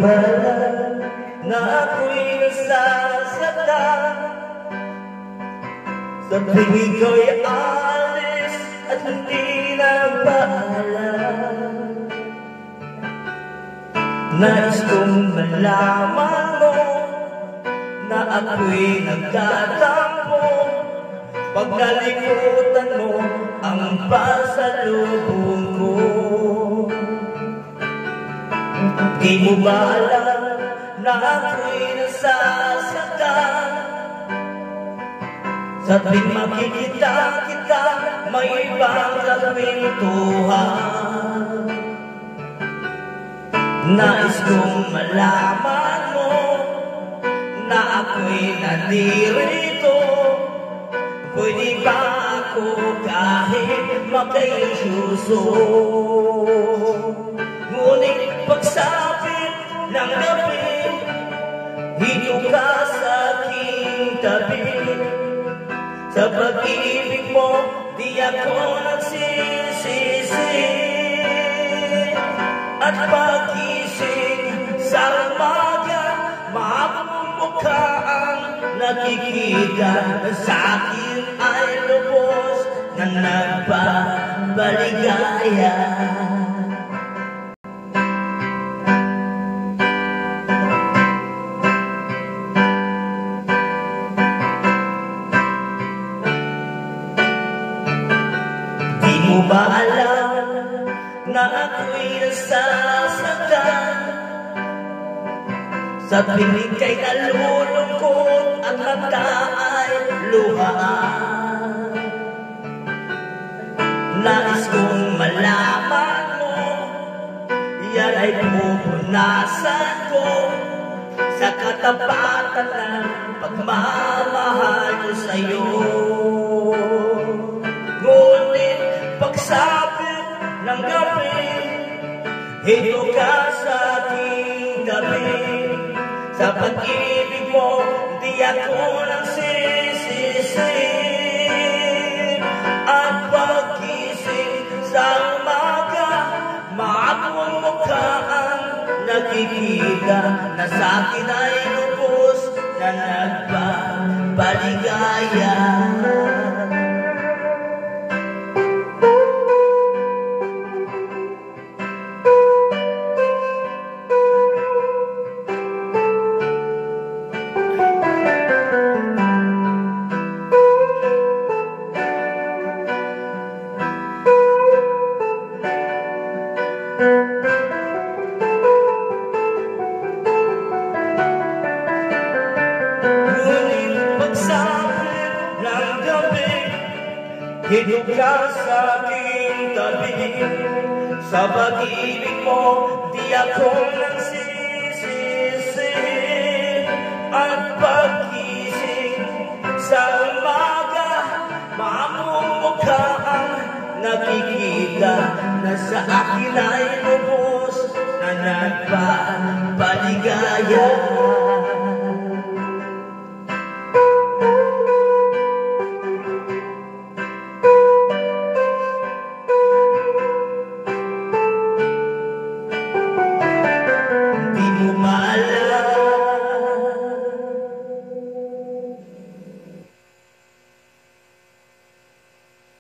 man na ako'y nasasaktan, sa tuwing ikaw ay alis at hindi na paalam. Nais kong malaman mo na ako'y nagtatampo pag nalimutan mo ang pasalubong ko. Di mo ba alam na ako'y nasasaktan, sa tuwing makikita kita may ibang kagwintuhan. Nais kong malaman mo na ako'y nandirito. Pwede ba ako kahit makayuso? Ngunit pagsapit ng gabi, dito ka sa aking tabi. Sa pag-ibig mo, di ako nagsisisi. At pag-ising sa umaga, mahabang mukha ang nakikita na sa akin ay lubos na nagpapaligaya. Di mo ba alam na ako'y nasasaktan, sa tuwing ika'y nalulungkot at mata ay luhaan? Nais kong malaman mo, yan ay pupunasan ko sa katapatan ng pagmamahal ko sa'yo. Ngunit pagsapit ng gabi, dito ka sa aking tabi. Sa pag-ibig mo, di ako nagsisisi. At pag-ising sa umaga, maakong mukha ang nakikita na sa akin ay lubos na nagpapaligaya. Ngunit pagsapit ng gabi, dito ka sa aking tabi. Sa pag-ibig mo, di ako nagsisisi. At pag-ising sa umaga, mamumukha ang nakikita na sa akin ay lubos na nagpapaligaya.